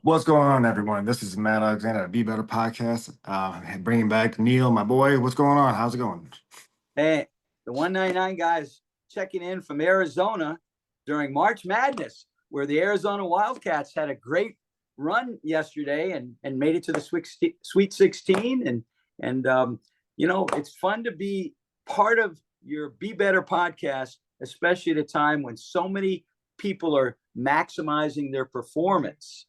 What's going on, everyone? This is Matt Alexander at Be Better Podcast. Bringing back Neal, my boy. What's going on? How's it going? Hey, the 199 guys checking in from Arizona during March Madness, where the Arizona Wildcats had a great run yesterday and made it to the Sweet 16. And it's fun to be part of your Be Better podcast, especially at a time when so many people are maximizing their performance.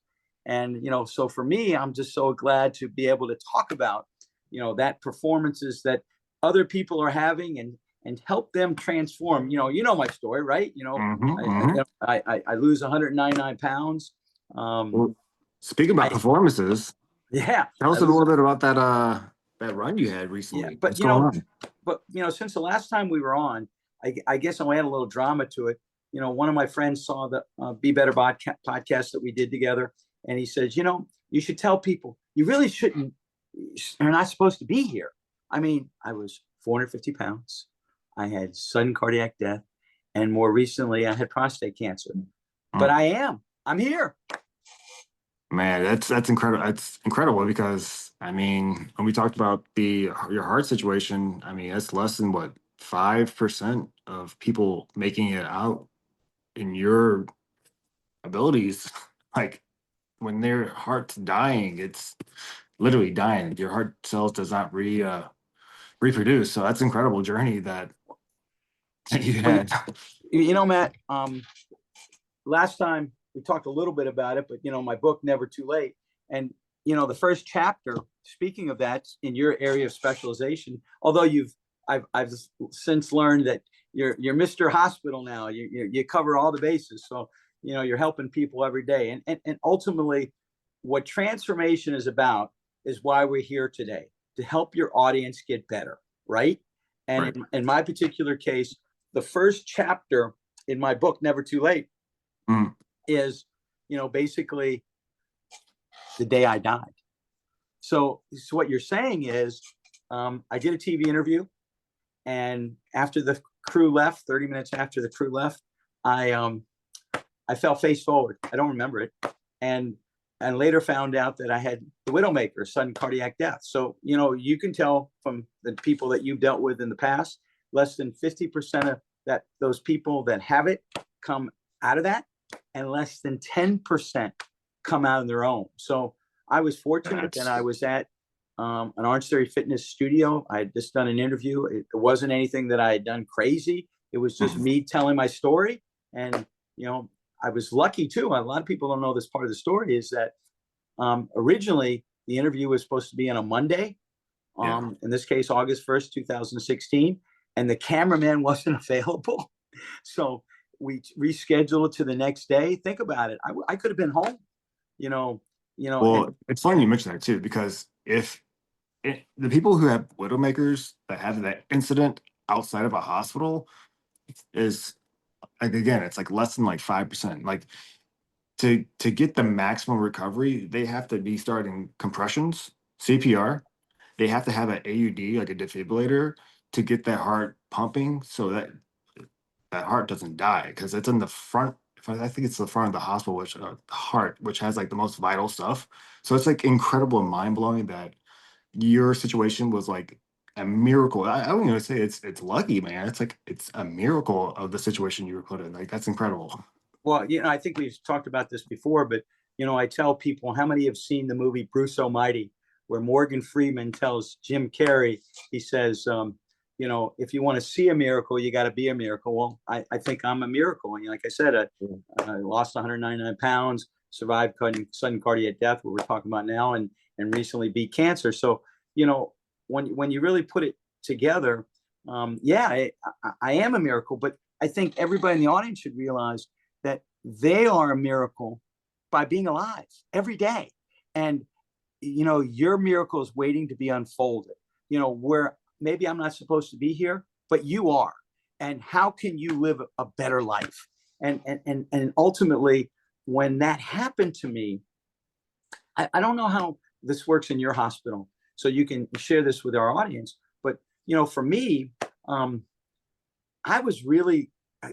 And, so for me, I'm just so glad to be able to talk about, that performances that other people are having and help them transform. My story, right? I lose 199 pounds. Well, speaking about performances, Yeah. tell us a little bit about that run you had recently. Yeah, but What's going on? Since the last time we were on, I guess I had a little drama to it. One of my friends saw the Be Better podcast that we did together, and he says, you should tell people you really are not supposed to be here. I mean, I was 450 pounds. I had sudden cardiac death. And more recently, I had prostate cancer. But I'm here. Man, that's incredible. That's incredible because, when we talked about your heart situation, that's less than what, 5% of people making it out in your abilities. Like when their heart's dying, it's literally dying. Your heart cells does not reproduce. So that's an incredible journey that you had. Matt, last time we talked a little bit about it, but my book, Never Too Late. And, the first chapter, speaking of that, in your area of specialization, although I've since learned that you're Mr. Hospital now, you cover all the bases. So, you're helping people every day. And ultimately what transformation is about is why we're here today, to help your audience get better. Right. And right. In my particular case, the first chapter in my book, Never Too Late, is, basically the day I died. So what you're saying is, I did a TV interview, and after the crew left, 30 minutes after the crew left, I fell face forward. I don't remember it. And later found out that I had the Widowmaker, sudden cardiac death. So, you can tell from the people that you've dealt with in the past, less than 50% of those people that have it come out of that, and less than 10% come out on their own. So I was fortunate that I was at an Orange Theory Fitness studio. I had just done an interview. It wasn't anything that I had done crazy. It was just me telling my story. And, I was lucky too. A lot of people don't know this part of the story is that originally the interview was supposed to be on a Monday. In this case, August 1st, 2016. And the cameraman wasn't available. So we rescheduled it to the next day. Think about it. I could have been home, Well, it's funny you mentioned that too, because the people who have Widowmakers that have that incident outside of a hospital is, like, again, it's like less than like 5%. Like to get the maximum recovery, they have to be starting compressions, CPR. They have to have an AUD, like a defibrillator, to get that heart pumping so that heart doesn't die, because it's in the front. I think it's the front of the hospital, which the heart, which has like the most vital stuff. So it's like incredible and mind blowing that your situation was like a miracle. I wouldn't even say it's lucky, man. It's like it's a miracle of the situation you were put in. Like that's incredible. Well, I think we've talked about this before, but I tell people, how many have seen the movie Bruce Almighty, where Morgan Freeman tells Jim Carrey, he says, if you want to see a miracle, you got to be a miracle. Well, I think I'm a miracle. And like I said, I lost 199 pounds, survived sudden cardiac death, what we're talking about now, and recently beat cancer. So, when you really put it together, I am a miracle. But I think everybody in the audience should realize that they are a miracle by being alive every day. And, your miracle is waiting to be unfolded, where maybe I'm not supposed to be here, but you are. And how can you live a better life? And ultimately, when that happened to me, I don't know how this works in your hospital, so you can share this with our audience. But, for me, I was really,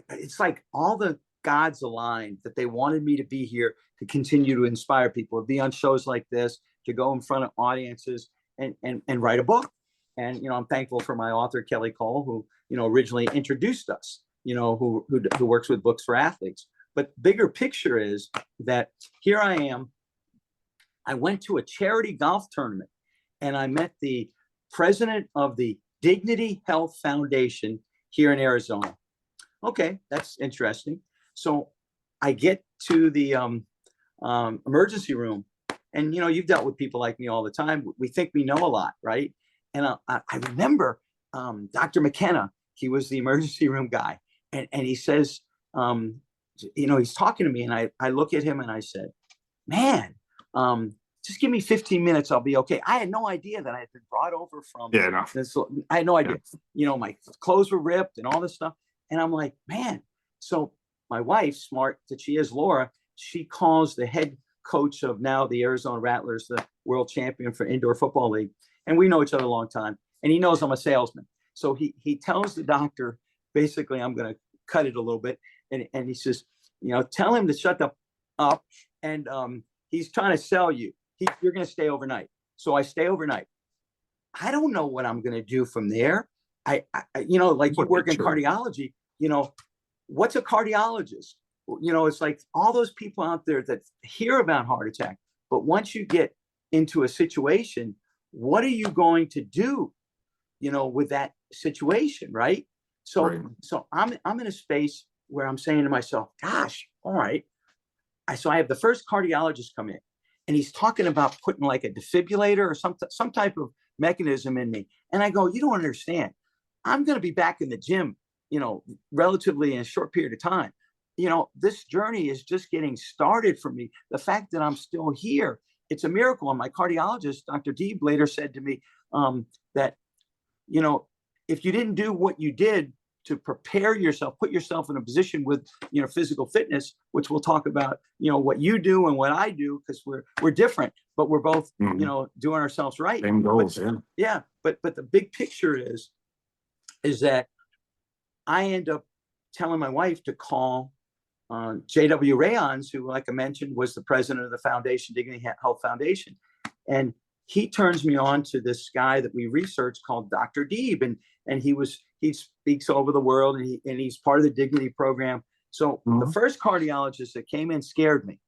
it's like all the gods aligned that they wanted me to be here to continue to inspire people, to be on shows like this, to go in front of audiences and write a book. And, you know, I'm thankful for my author, Kelly Cole, who, you know, originally introduced us, you know, who works with books for athletes. But bigger picture is that here I am. I went to a charity golf tournament and I met the president of the Dignity Health Foundation here in Arizona. Okay, that's interesting. So I get to the emergency room, and, you know, you've dealt with people like me all the time. We think we know a lot, right? And I remember Dr. McKenna. He was the emergency room guy, and he says, you know, he's talking to me, and I look at him and I said, man, just give me 15 minutes, I'll be okay. I had no idea that I had been brought over from this. I had no idea. You know, my clothes were ripped and all this stuff. And I'm like, man. So my wife, smart that she is, Laura, she calls the head coach of now the Arizona Rattlers, the world champion for indoor football league. And we know each other a long time. And he knows I'm a salesman. So he tells the doctor, basically, I'm going to cut it a little bit. And he says, you know, tell him to shut up. And he's trying to sell you. You're going to stay overnight. So I stay overnight. I don't know what I'm going to do from there. I you know, like you work in cardiology, you know, what's a cardiologist? You know, it's like all those people out there that hear about heart attack, but once you get into a situation, what are you going to do, you know, with that situation, right? So I'm in a space where I'm saying to myself, gosh, all right. So I have the first cardiologist come in, and he's talking about putting like a defibrillator or some type of mechanism in me. And I go, you don't understand. I'm going to be back in the gym, you know, relatively in a short period of time. You know, this journey is just getting started for me. The fact that I'm still here, it's a miracle. And my cardiologist, Dr. Deeb, later said to me that, you know, if you didn't do what you did to prepare yourself, put yourself in a position with, you know, physical fitness, which we'll talk about, you know, what you do and what I do, because we're different, but we're both, you know, doing ourselves right. Same goals, but the big picture is that I end up telling my wife to call J.W. Rayons, who, like I mentioned, was the president of the foundation, Dignity Health Foundation. And he turns me on to this guy that we researched called Dr. Deeb. And he speaks over the world, and he's part of the Dignity program. So the first cardiologist that came in scared me.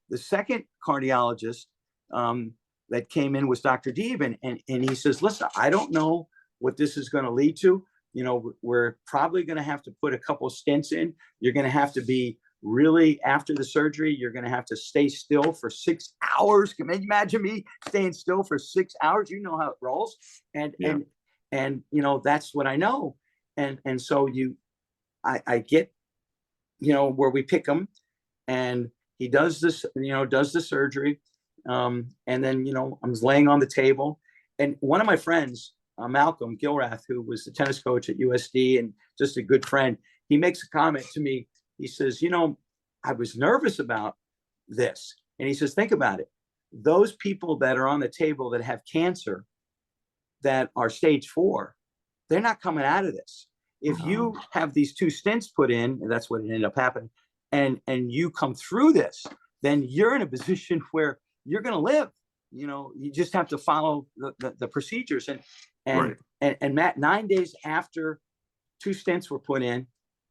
The second cardiologist that came in was Dr. Deeb. And he says, listen, I don't know what this is going to lead to. You know, we're probably going to have to put a couple of stents in. You're going to have to be really, after the surgery, you're going to have to stay still for 6 hours. Can you imagine me staying still for 6 hours? You know how it rolls. And you know, that's what I know. And so I get, you know, where we pick him, and he does this, you know, does the surgery. And then, you know, I'm laying on the table, and one of my friends, Malcolm Gilrath, who was the tennis coach at USD and just a good friend, he makes a comment to me. He says, you know, I was nervous about this. And he says, think about it. Those people that are on the table that have cancer, that are stage 4, they're not coming out of this. If you have these 2 stents put in, and that's what ended up happening, and you come through this, then you're in a position where you're going to live. You know, you just have to follow the procedures. And Matt, 9 days after 2 stents were put in,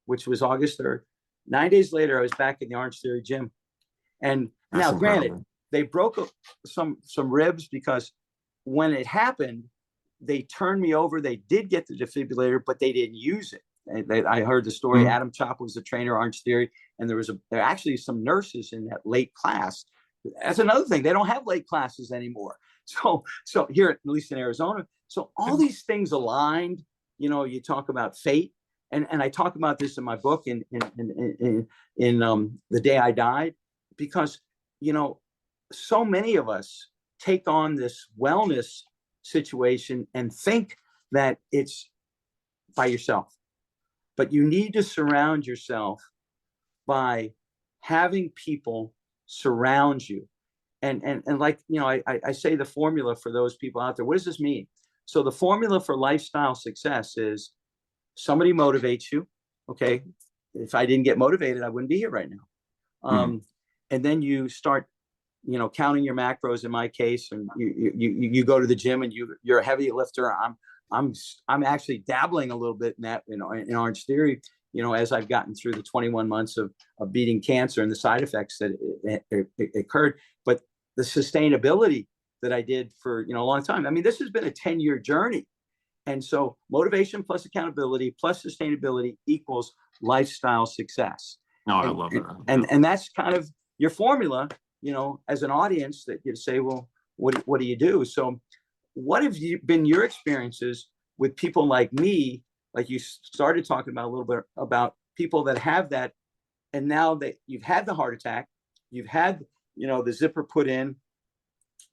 which was August 3rd, 9 days later, I was back in the Orange Theory gym. And that's now, incredible. Granted, they broke some ribs, because when it happened, they turned me over. They did get the defibrillator, but they didn't use it. I heard the story. Adam Chop was the trainer, Orange Theory, and there are actually some nurses in that late class. That's another thing. They don't have late classes anymore. So here, at least in Arizona. So all these things aligned. You know, you talk about fate, and I talk about this in my book in The Day I Died, because, you know, so many of us take on this wellness situation and think that it's by yourself, but you need to surround yourself by having people surround you. And like, you know, I say the formula for those people out there. What does this mean? So the formula for lifestyle success is somebody motivates you. Okay. if I didn't get motivated, I wouldn't be here right now. And then you start, counting your macros in my case, and you go to the gym and you're a heavy lifter. I'm actually dabbling a little bit in that, in Orange Theory, as I've gotten through the 21 months of beating cancer and the side effects that it occurred. But the sustainability that I did for, a long time. I mean, this has been a 10-year journey. And so motivation plus accountability plus sustainability equals lifestyle success. No, I love that. And that's kind of your formula, as an audience, that you say, well, what do you do? So what have been your experiences with people like me, like you started talking about a little bit, about people that have that, and now that you've had the heart attack, you've had, the zipper put in,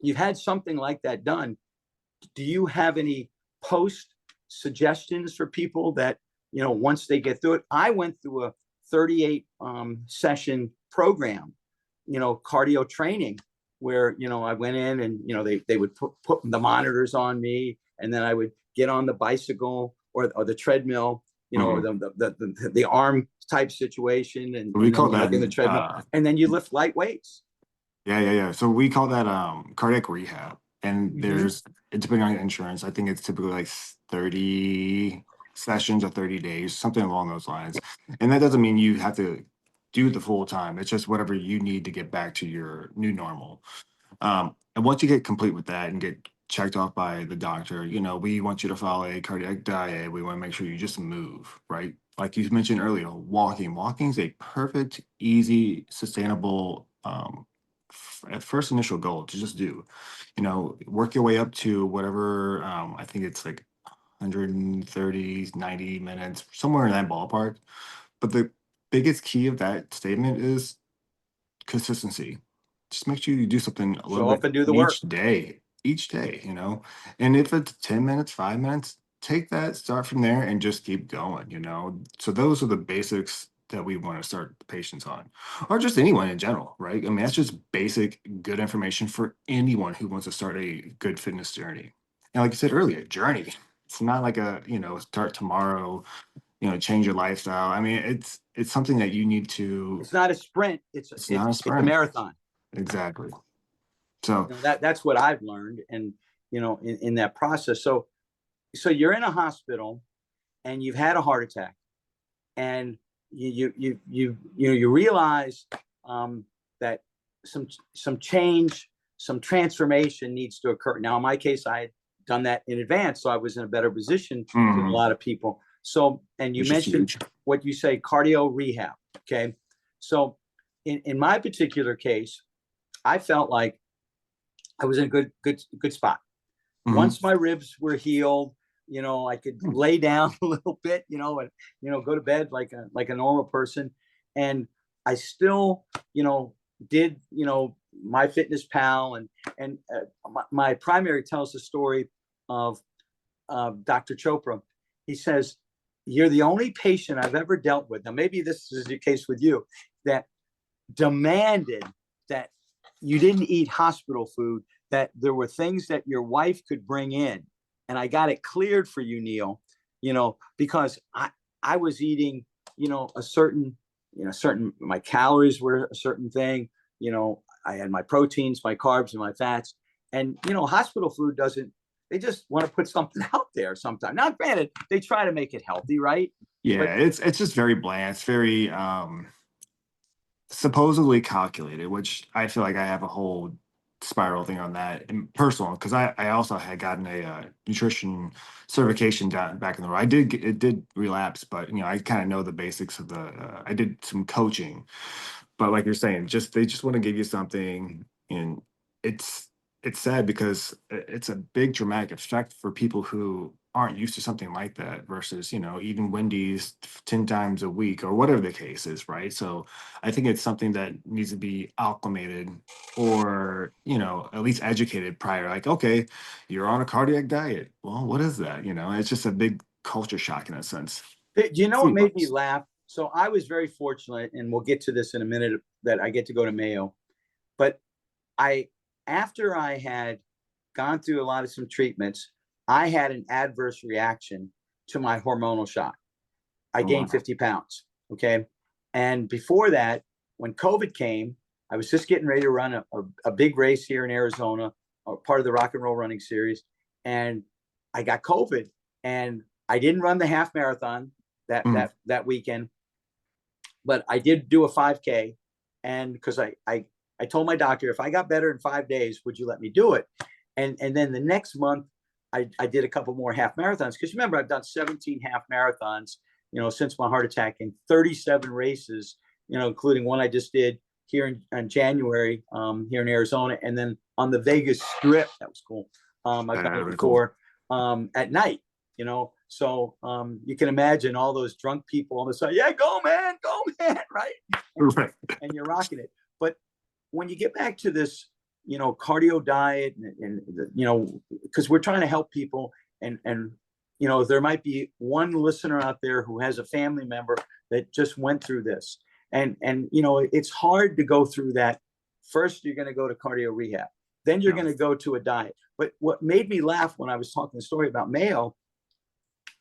you've had something like that done. Do you have any post suggestions for people that, once they get through it? I went through a 38 session program, cardio training, where, I went in and, they would put the monitors on me, and then I would get on the bicycle or the treadmill, or the arm type situation. And we call that in the treadmill, and then you lift light weights. Yeah. So we call that cardiac rehab. And there's, depending on insurance, I think it's typically like 30 sessions or 30 days, something along those lines. And that doesn't mean you have to do the full time. It's just whatever you need to get back to your new normal. And once you get complete with that and get checked off by the doctor, we want you to follow a cardiac diet. We want to make sure you just move, right? Like you mentioned earlier, walking. Walking is a perfect, easy, sustainable at first initial goal to just do. Work your way up to whatever, I think it's like 130, 90 minutes, somewhere in that ballpark. But the biggest key of that statement is consistency. Just make sure you do something a little bit do the work each day, and if it's 10 minutes, 5 minutes, take that, start from there, and just keep going. So those are the basics that we want to start the patients on, or just anyone in general, right? I mean, that's just basic good information for anyone who wants to start a good fitness journey. And like you said earlier, journey. It's not like a, start tomorrow, change your lifestyle. I mean, it's something that you need to. It's not a sprint. It's not a sprint. It's a marathon. Exactly. So that's what I've learned, and in that process. So you're in a hospital, and you've had a heart attack, and you realize that some change, some transformation needs to occur. Now, in my case, I had done that in advance, so I was in a better position than a lot of people. So, and you mentioned what you say, cardio rehab. Okay. So in my particular case, I felt like I was in a good spot. Once my ribs were healed, I could lay down a little bit, and go to bed like a normal person. And I still, did, my Fitness Pal, and my primary tells the story of Dr. Chopra. He says, "You're the only patient I've ever dealt with." Now, maybe this is the case with you, that demanded that you didn't eat hospital food, that there were things that your wife could bring in. And I got it cleared for you, Neal, because I was eating, a certain, my calories were a certain thing. I had my proteins, my carbs, and my fats. And, hospital food they just want to put something out there sometimes. Now, granted, they try to make it healthy, right? Yeah, but it's just very bland. It's very supposedly calculated, which I feel like I have a whole spiral thing on that and personal, because I also had gotten a nutrition certification down back in the road. It did relapse, but I kind of know the basics of I did some coaching, but like you're saying, they just want to give you something, and it's sad because it's a big dramatic effect for people who aren't used to something like that versus, eating Wendy's 10 times a week or whatever the case is, right? So I think it's something that needs to be acclimated, or, at least educated prior. Like, okay, you're on a cardiac diet. Well, what is that? It's just a big culture shock in a sense. Do you know what made me laugh? So I was very fortunate, and we'll get to this in a minute, that I get to go to Mayo. But after I had gone through some treatments, I had an adverse reaction to my hormonal shot. I gained 50 pounds. Okay. And before that, when COVID came, I was just getting ready to run a big race here in Arizona, part of the Rock and Roll Running Series. And I got COVID and I didn't run the half marathon that weekend, but I did do a 5K. And because I told my doctor, if I got better in 5 days, would you let me do it? And then the next month, I did a couple more half marathons. Because remember, I've done 17 half marathons, since my heart attack, and 37 races, including one I just did here in January, here in Arizona, and then on the Vegas Strip. That was cool. I've done it before, at night, So you can imagine all those drunk people on the side. Yeah, go man, right? And you're rocking it. But when you get back to this, cardio diet, and because we're trying to help people, and there might be one listener out there who has a family member that just went through this, and it's hard to go through that. First, you're going to go to cardio rehab, then you're going to go to a diet. But what made me laugh when I was talking the story about Mayo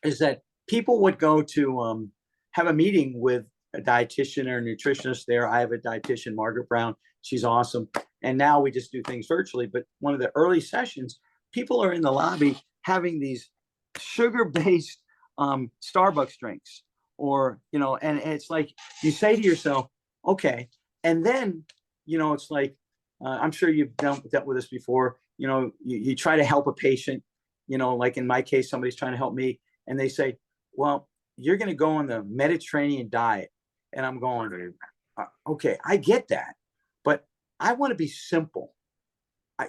is that people would go to have a meeting with a dietitian or a nutritionist there. I have a dietitian, Margaret Brown. She's awesome. And now we just do things virtually. But one of the early sessions, people are in the lobby having these sugar-based Starbucks drinks, or, and it's like, you say to yourself, okay. And then, it's like, I'm sure you've dealt with this before. You try to help a patient, like in my case, somebody's trying to help me, and they say, well, you're going to go on the Mediterranean diet. And I'm going, okay, I get that, but I want to be simple. I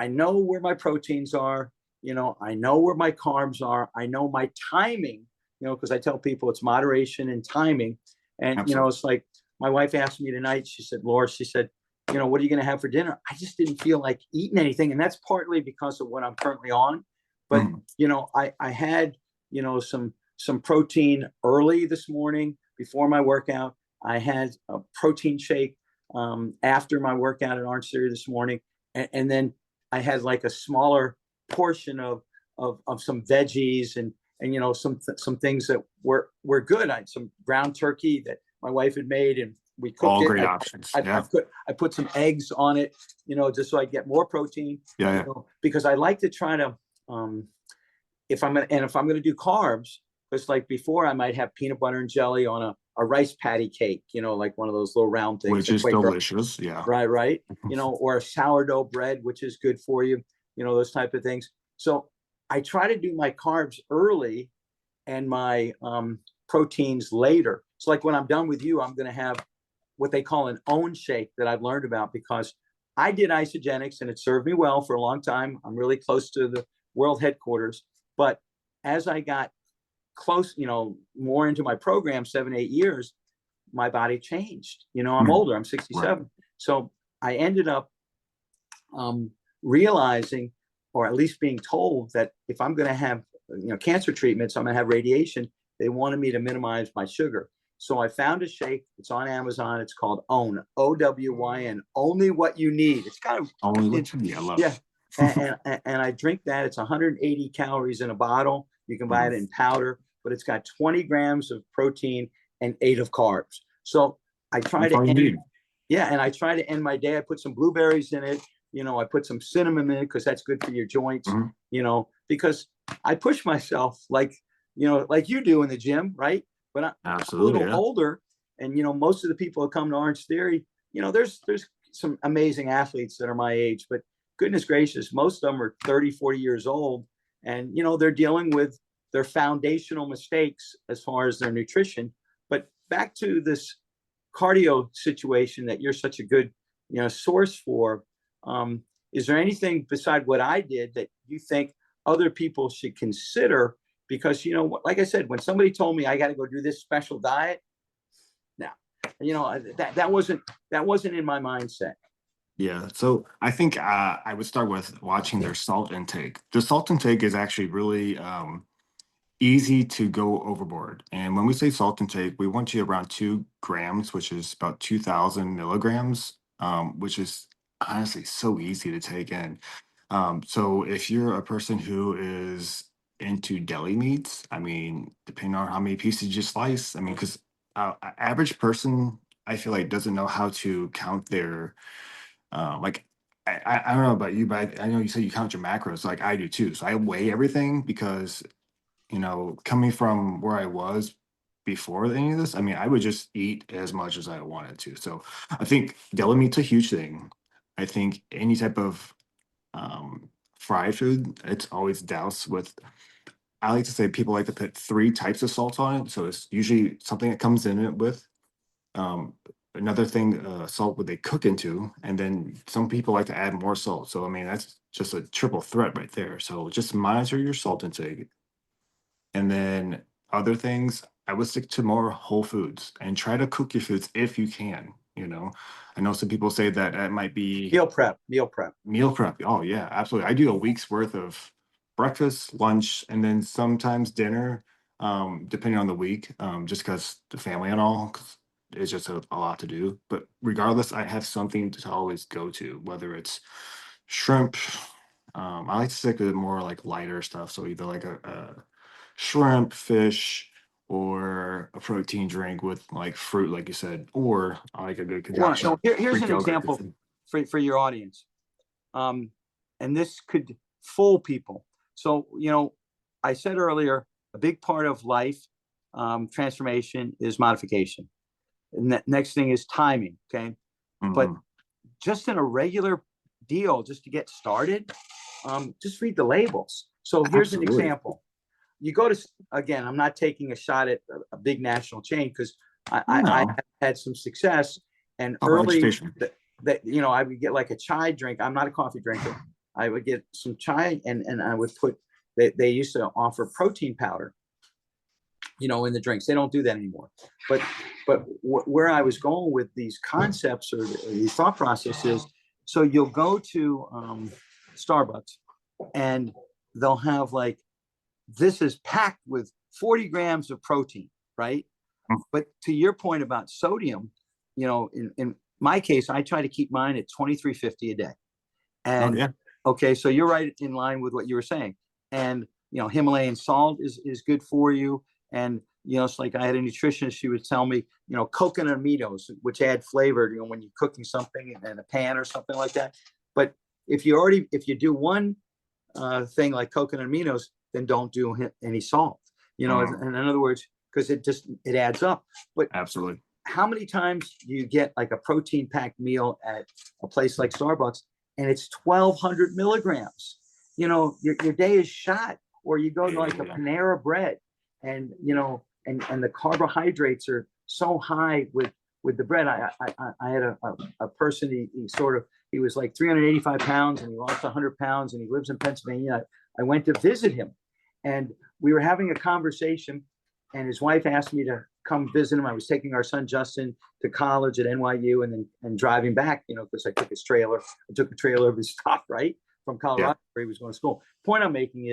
know where my proteins are. I know where my carbs are. I know my timing, because I tell people it's moderation and timing. And, Absolutely. It's like my wife asked me tonight, she said, Laura, she said, what are you going to have for dinner? I just didn't feel like eating anything. And that's partly because of what I'm currently on. But, I had, some protein early this morning before my workout. I had a protein shake after my workout at Orange Theory this morning. And then I had like a smaller portion of some veggies and some things that were good. I had some ground turkey that my wife had made, and we cooked all it. Great options. I put some eggs on it, just so I get more protein. Because I like to try to, if I'm gonna do carbs, just like before, I might have peanut butter and jelly on a rice patty cake, like one of those little round things, which is delicious. Right. Or a sourdough bread, which is good for you, those type of things. So I try to do my carbs early and my proteins later. So like when I'm done with you, I'm going to have what they call an own shake that I've learned about, because I did isogenics and it served me well for a long time. I'm really close to the world headquarters. But as I got close, more into my program, 7-8 years, my body changed. I'm older, I'm 67. Right. So I ended up realizing, or at least being told, that if I'm going to have, cancer treatments, I'm going to have radiation, they wanted me to minimize my sugar. So I found a shake. It's on Amazon. It's called OWYN, OWYN, only what you need. It's kind of only what you need. I love it. and I drink that. It's 180 calories in a bottle. You can buy it in powder, but it's got 20 grams of protein and 8 of carbs. So I try to and I try to end my day. I put some blueberries in it. I put some cinnamon in it because that's good for your joints. Because I push myself like you do in the gym, right? But I'm a little older, and most of the people who come to Orange Theory, there's some amazing athletes that are my age, but goodness gracious, most of them are 30, 40 years old, and they're dealing with their foundational mistakes as far as their nutrition. But back to this cardio situation that you're such a good source for, is there anything beside what I did that you think other people should consider? Because like I said, when somebody told me I got to go do this special diet, now that wasn't in my mindset. Yeah, so I think I would start with watching their salt intake. The salt intake is actually really easy to go overboard. And when we say salt intake, we want you around 2 grams, which is about 2,000 milligrams, which is honestly so easy to take in. So if you're a person who is into deli meats, I mean, depending on how many pieces you slice, I mean, because average person, I feel like, doesn't know how to count their like I don't know about you, but I know you said you count your macros like I do too. So I weigh everything because, coming from where I was before any of this, I mean, I would just eat as much as I wanted to. So I think deli meat's a huge thing. I think any type of fried food, it's always doused with. I like to say people like to put three types of salt on it. So it's usually something that comes in it with um, another thing, salt would they cook into, and then some people like to add more salt. So I mean, that's just a triple threat right there. So just monitor your salt intake, and then other things, I would stick to more whole foods and try to cook your foods if you can. I know some people say that that might be Meal prep. meal prep. Oh yeah, absolutely. I do a week's worth of breakfast, lunch, and then sometimes dinner, depending on the week, just because the family and all, 'cause it's just a lot to do. But regardless, I have something to always go to, whether it's shrimp. I like to stick with more like lighter stuff. So either like a shrimp, fish, or a protein drink with like fruit, like you said, or I like a good Well, concoction no, of here's Greek an yogurt. example for your audience. And this could fool people. So, I said earlier, a big part of life transformation is modification. And next thing is timing. Okay. But Mhm. just in a regular deal, just to get started, just read the labels. So here's an Absolutely. example. You go to, again, I'm not taking a shot at a big national chain because I No, had some success. And all about early education. I would get like a chai drink. I'm not a coffee drinker. I would get some chai and I would put, they used to offer protein powder, in the drinks. They don't do that anymore. But where I was going with these concepts or these thought processes, so you'll go to Starbucks and they'll have like, this is packed with 40 grams of protein, right? Mm. But to your point about sodium, in my case, I try to keep mine at 2350 a day. Oh And yeah. okay, so you're right in line with what you were saying. And Himalayan salt is good for you. And it's like I had a nutritionist, she would tell me, coconut aminos, which add flavor, when you're cooking something in a pan or something like that. But if you do one thing like coconut aminos, then don't do any salt. In other words, because it adds up. But Absolutely. how many times do you get like a protein packed meal at a place like Starbucks and it's 1200 milligrams? Your day is shot. Or you go to like a Yeah. Panera bread and and the carbohydrates are so high with the bread. I had a person, he was like 385 pounds and he lost 100 pounds and he lives in Pennsylvania. I went to visit him and we were having a conversation and his wife asked me to come visit him. I was taking our son Justin to college at NYU and driving back, because I took a trailer of his stuff, right, from Yeah. Colorado where he was going to school. Point I'm making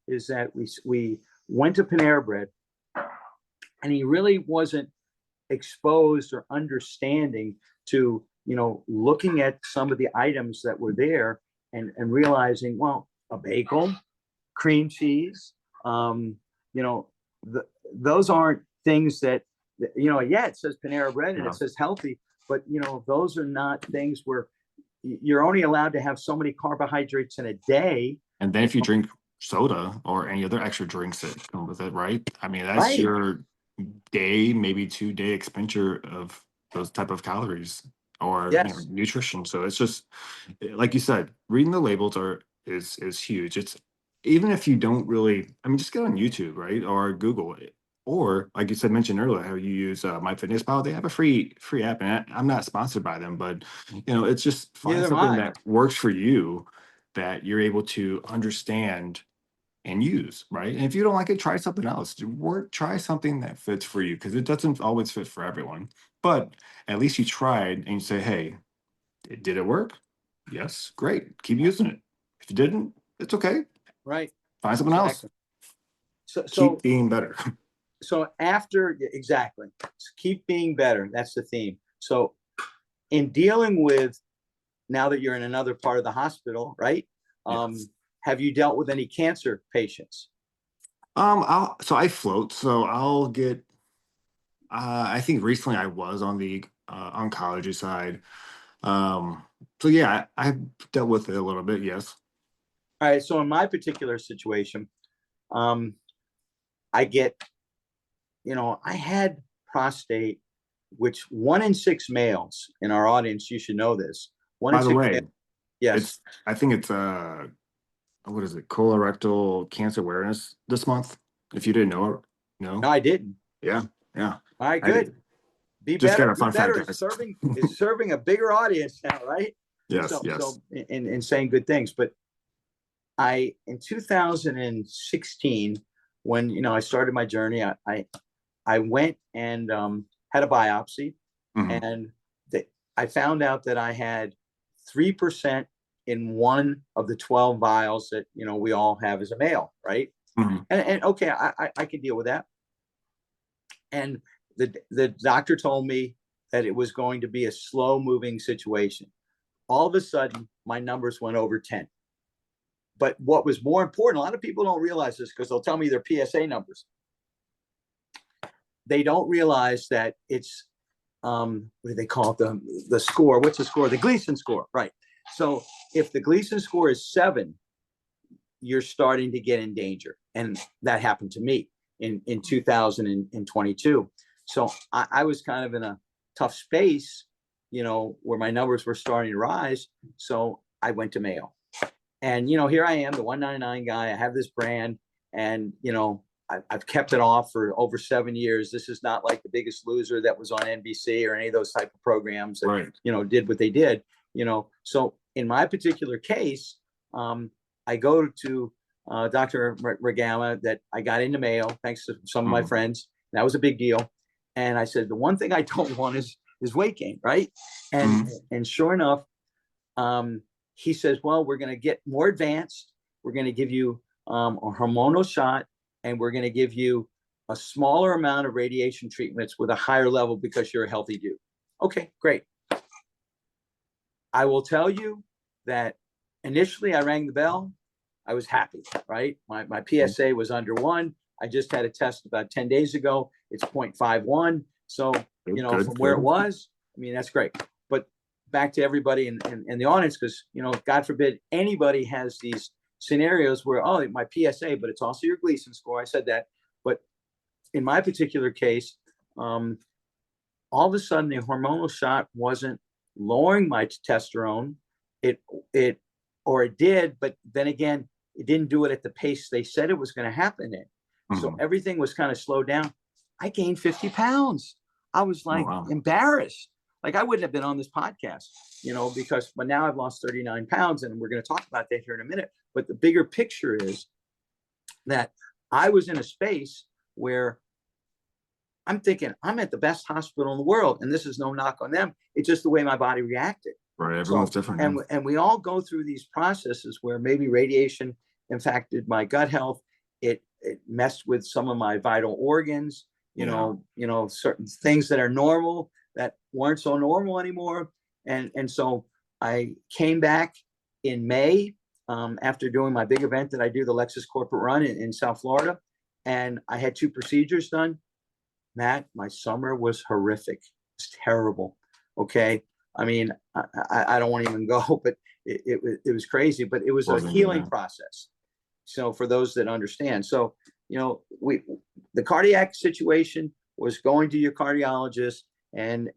is that we went to Panera Bread and he really wasn't exposed or understanding to, looking at some of the items that were there and realizing, well, a bagel, cream cheese, you know, those aren't things that, yeah, it says Panera Bread and Yeah. it says healthy, but, those are not things where you're only allowed to have so many carbohydrates in a day. And then if you drink soda or any other extra drinks that come with it, right? I mean, that's Right. your day, maybe 2 day expenditure of those type of calories or Yes. nutrition. So it's just like you said, reading the labels is huge. It's even if you don't really, I mean, just get on YouTube, right? Or Google it. Or like you said, mentioned earlier, how you use MyFitnessPal. They have a free app, and I'm not sponsored by them, but it's just find Neither am something I. that works for you that you're able to understand and use, right? And if you don't like it, try something else. Try something that fits for you because it doesn't always fit for everyone. But at least you tried and you say, hey, did it work? Yes, great. Keep using it. If you didn't, it's okay. Right. Find something else. Exactly. So, Keep so, being better. so after, exactly. Keep being better. That's the theme. So in dealing with, now that you're in another part of the hospital, right? Um, Yes. have you dealt with any cancer patients? I float, so I'll get I think recently I was on the oncology side. So yeah, I dealt with it a little bit. Yes. All right. So in my particular situation, um, I get, I had prostate, which 1 in 6 males in our audience, you should know this. One in By the six way, males, yes. it's I think it's what is it? Colorectal cancer awareness this month. If you didn't know it, No, no. I didn't. Yeah, yeah. All right, I good. did. Just got a fun fact, Is guys. serving a bigger audience now, right? Yes, So yes. in saying good things. But in 2016, when I started my journey, I went and had a biopsy, Hmm. and I found out that I had 3% in one of the 12 vials that we all have as a male, right? Hmm. And okay, I can deal with that. And the doctor told me that it was going to be a slow moving situation. All of a sudden, my numbers went over 10. But what was more important, a lot of people don't realize this because they'll tell me their PSA numbers. They don't realize that it's what do they call it? The score. What's the score? The Gleason score, right? So if the Gleason score is 7, you're starting to get in danger, and that happened to me in 2022. So I was kind of in a tough space, where my numbers were starting to rise. So I went to Mayo, and here I am, the 199 guy. I have this brand, and I've kept it off for over 7 years. This is not like The Biggest Loser that was on NBC or any of those type of programs that Right. did what they did. So in my particular case, I go to Dr. Regama that I got into Mayo thanks to some of my friends. That was a big deal. And I said, the one thing I don't want is weight gain, right? And sure enough, he says, well, we're going to get more advanced. We're going to give you a hormonal shot, and we're going to give you a smaller amount of radiation treatments with a higher level because you're a healthy dude. Okay, great. I will tell you that initially I rang the bell. I was happy, right? My PSA was under 1. I just had a test about 10 days ago. It's 0.51. So, from where it was, that's great. But back to everybody in the audience, because, God forbid anybody has these scenarios where, oh, my PSA, but it's also your Gleason score. I said that. But in my particular case, all of a sudden the hormonal shot wasn't lowering my testosterone. It did, but then again, it didn't do it at the pace they said it was going to happen in. So everything was kind of slowed down. I gained 50 pounds. I was like embarrassed. Like I wouldn't have been on this podcast, but now I've lost 39 pounds, and we're going to talk about that here in a minute. But the bigger picture is that I was in a space where I'm thinking I'm at the best hospital in the world, and this is no knock on them. It's just the way my body reacted. Right. Everyone's different. And we all go through these processes where maybe radiation impacted my gut health. It messed with some of my vital organs, certain things that are normal that weren't so normal anymore. And so I came back in May after doing my big event that I do, the Lexus Corporate Run in South Florida. And I had 2 procedures done. Matt, my summer was horrific. It's terrible. Okay. I don't want to even go, but it was crazy, but it was a healing process. So for those that understand, so, the cardiac situation was going to your cardiologist and,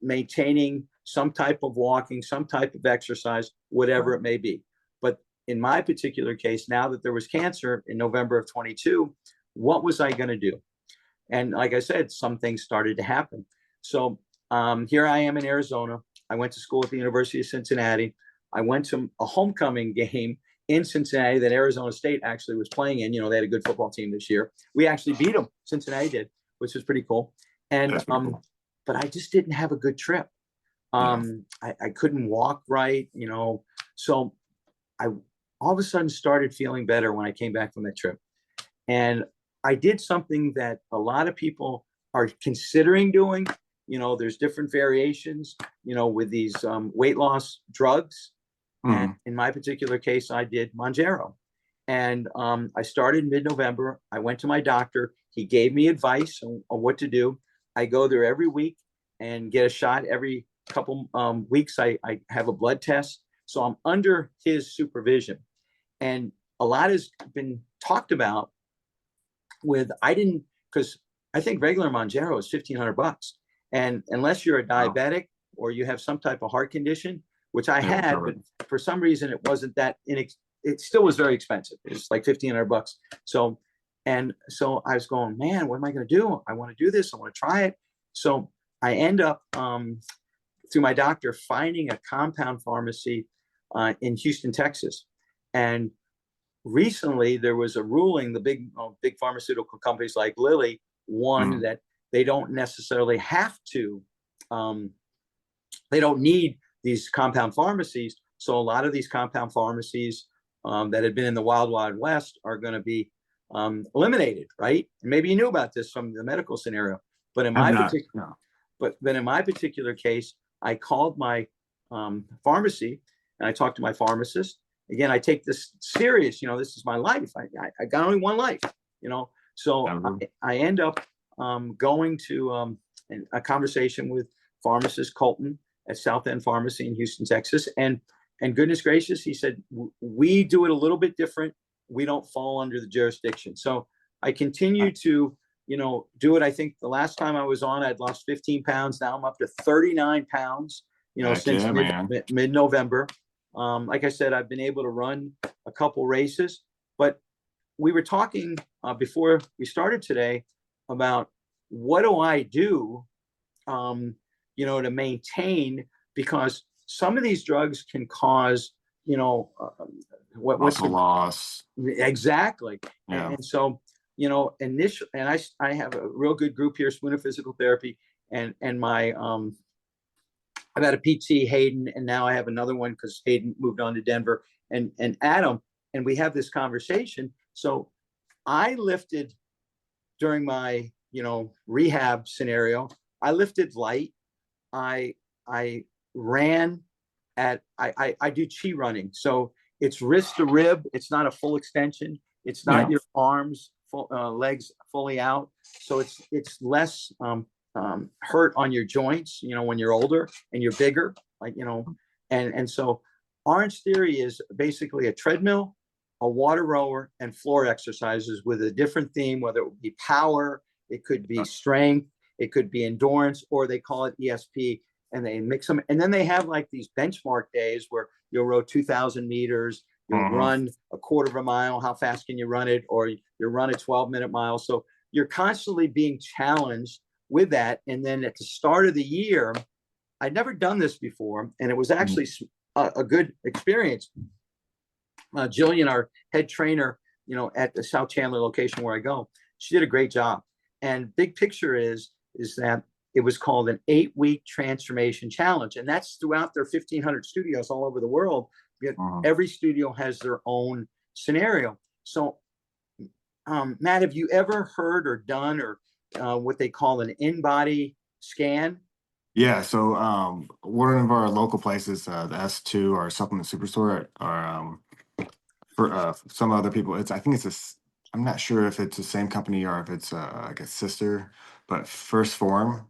maintaining some type of walking, some type of exercise, whatever it may be. But in my particular case, now that there was cancer in November of 22, what was I going to do? And like I said, some things started to happen. So here I am in Arizona. I went to school at the University of Cincinnati. I went to a homecoming game in Cincinnati that Arizona State actually was playing in. They had a good football team this year. We actually beat them. Cincinnati did, which was pretty cool. And but I just didn't have a good trip. I couldn't walk right, So I all of a sudden started feeling better when I came back from that trip. And I did something that a lot of people are considering doing. There's different variations, with these weight loss drugs. And in my particular case, I did Mounjaro. And I started mid-November. I went to my doctor. He gave me advice on what to do. I go there every week and get a shot every couple weeks. I have a blood test. So I'm under his supervision. And a lot has been talked about with, because I think regular Mounjaro is $1,500. And unless you're a diabetic or you have some type of heart condition, which I had, but for some reason it wasn't that, it still was very expensive. It was like $1,500. So I was going, man, what am I going to do? I want to do this. I want to try it. So I end up through my doctor finding a compound pharmacy in Houston, Texas. And recently there was a ruling, the big pharmaceutical companies like Lilly won that they don't necessarily have to, they don't need these compound pharmacies. So a lot of these compound pharmacies that had been in the wild west are going to be eliminated, right? And maybe you knew about this from the medical scenario, but in my particular case, I called my pharmacy and I talked to my pharmacist. Again, I take this serious, this is my life. I got only one life, so I end up going to a conversation with pharmacist Colton at South End Pharmacy in Houston, Texas. And goodness gracious, he said, we do it a little bit different. We don't fall under the jurisdiction. So I continue to, do it. I think the last time I was on, I'd lost 15 pounds. Now I'm up to 39 pounds, since mid-November. Like I said, I've been able to run a couple races, but we were talking before we started today about what do I do, to maintain, because some of these drugs can cause, muscle loss. Exactly. Yeah. And so, initially, and I have a real good group here, Spooner Physical Therapy, and my, I've had a PT, Hayden, and now I have another one because Hayden moved on to Denver, and Adam, and we have this conversation. So I lifted during my, rehab scenario, I lifted light. I ran I do chi running. So it's wrist to rib. It's not a full extension. It's not your arms, legs fully out. So it's less hurt on your joints, when you're older and you're bigger, and so Orange Theory is basically a treadmill, a water rower, and floor exercises with a different theme, whether it would be power, it could be strength, it could be endurance, or they call it ESP, and they mix them. And then they have like these benchmark days where you'll row 2,000 meters, you'll run a quarter of a mile, how fast can you run it, or you'll run a 12-minute mile. So you're constantly being challenged with that. And then at the start of the year, I'd never done this before, and it was actually a good experience. Jillian, our head trainer, at the South Chandler location where I go, she did a great job. And big picture is that it was called an 8-week transformation challenge. And that's throughout their 1,500 studios all over the world. Every studio has their own scenario. So, Matt, have you ever heard or done or what they call an in-body scan? Yeah. So one of our local places, the S2 or Supplement Superstore, or for some other people, I'm not sure if it's the same company or if it's like a sister, but First Form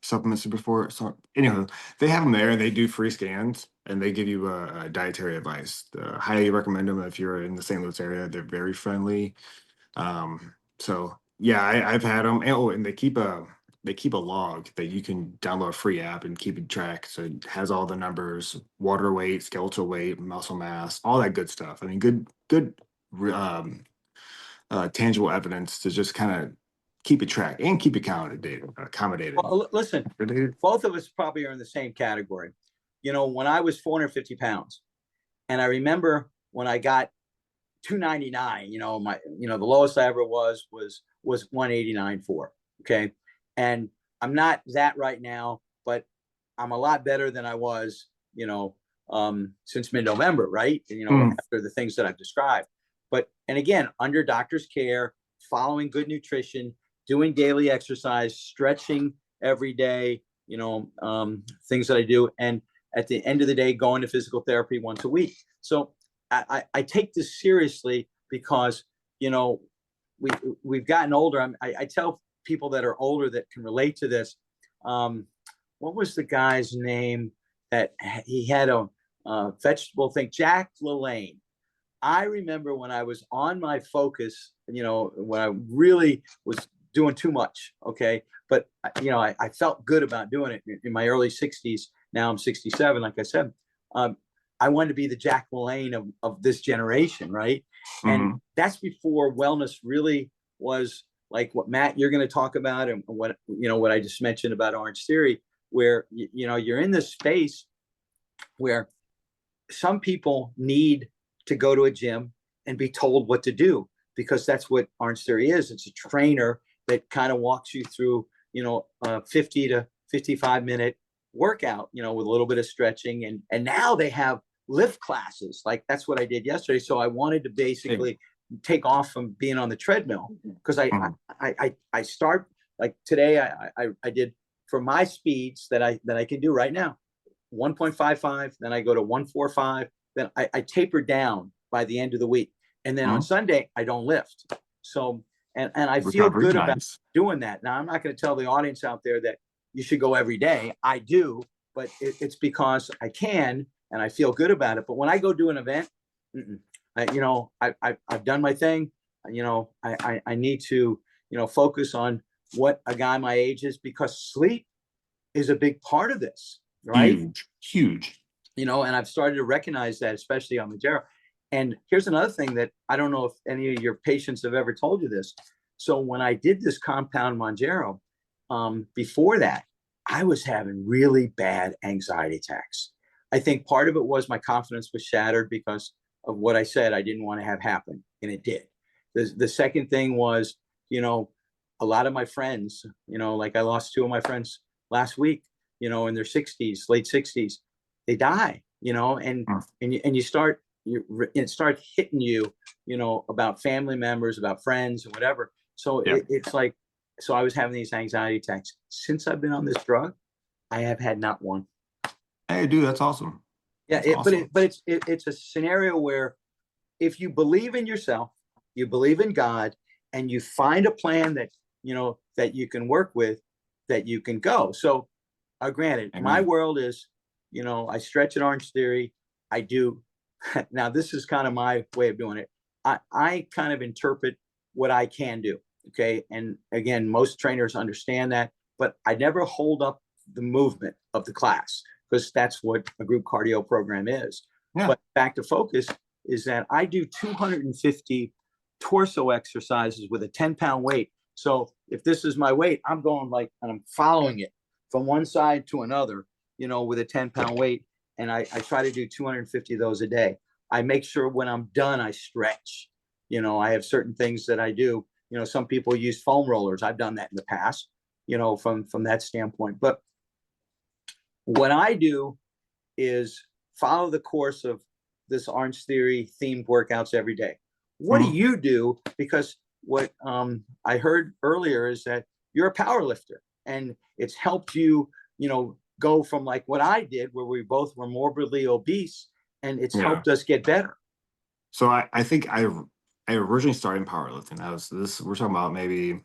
Supplement Superstore. So anyhow, they have them there and they do free scans and they give you a dietary advice. Highly recommend them if you're in the St. Louis area. They're very friendly. So yeah, I've had them. And they keep a log that you can download a free app and keep it track. So it has all the numbers, water weight, skeletal weight, muscle mass, all that good stuff. I mean, good tangible evidence to just kind of keep it track and keep it accommodated. Well, listen, both of us probably are in the same category. When I was 450 pounds, and I remember when I got 299, the lowest I ever was 189.4. Okay. And I'm not that right now, but I'm a lot better than I was, since mid-November, right? After the things that I've described. And again, under doctor's care, following good nutrition, doing daily exercise, stretching every day, things that I do. And at the end of the day, going to physical therapy once a week. So I take this seriously because, you know, we've gotten older. I tell people that are older that can relate to this. What was the guy's name that he had a vegetable thing? Jack LaLanne. I remember when I was on my focus, you know, when I really was doing too much. Okay. But, you know, I felt good about doing it in my early 60s. Now I'm 67, like I said. Um, I wanted to be the Jack LaLanne of this generation, right? And that's before wellness really was like what Matt you're going to talk about, and what you know what I just mentioned about Orange Theory, where you know you're in this space where some people need to go to a gym and be told what to do, because that's what Orange Theory is. It's a trainer that kind of walks you through, you know, 50 to 55-minute workout, you know, with a little bit of stretching. And now they have lift classes. Like that's what I did yesterday. So I wanted to basically take off from being on the treadmill, because I start like today. I did for my speeds that I can do right now, 1.55, then I go to 145, then I taper down by the end of the week. And then on Sunday, I don't lift. So, and I feel good about doing that. Now, I'm not going to tell the audience out there that you should go every day. I do, but it's because I can, and I feel good about it. But when I go do an event, you know, I've done my thing. You know, I need to, you know, focus on what a guy my age is, because sleep is a big part of this, right? Huge. You know, and I've started to recognize that, especially on Mounjaro. And here's another thing that I don't know if any of your patients have ever told you this. So when I did this compound Mounjaro, before that, I was having really bad anxiety attacks. I think part of it was my confidence was shattered because of what I said I didn't want to have happen, and it did. The second thing was, you know, a lot of my friends, you know, like I lost two of my friends last week, you know, in their 60s, late 60s, they die, you know, and you start, it starts hitting you, you know, about family members, about friends and whatever. So it's like, so I was having these anxiety attacks. Since I've been on this drug, I have had not one. Hey, dude, that's awesome. Yeah, but it's a scenario where if you believe in yourself, you believe in God, and you find a plan that, you know, that you can work with, that you can go. So, granted, my world is, you know, I stretch at Orange Theory. I do. Now, this is kind of my way of doing it. I kind of interpret what I can do. Okay. And again, most trainers understand that, but I never hold up the movement of the class, because that's what a group cardio program is. Yeah. But back to focus is that I do 250 torso exercises with a 10-pound weight. So if this is my weight, I'm going like, and I'm following it from one side to another, you know, with a 10-pound weight. And I try to do 250 of those a day. I make sure when I'm done, I stretch. You know, I have certain things that I do. You know, some people use foam rollers. I've done that in the past, you know, from that standpoint. But what I do is follow the course of this Orange Theory themed workouts every day. What do you do? Because what I heard earlier is that you're a power lifter, and it's helped you, you know, go from like what I did, where we both were morbidly obese, and it's helped us get better. So I think I originally started in powerlifting. We're talking about maybe,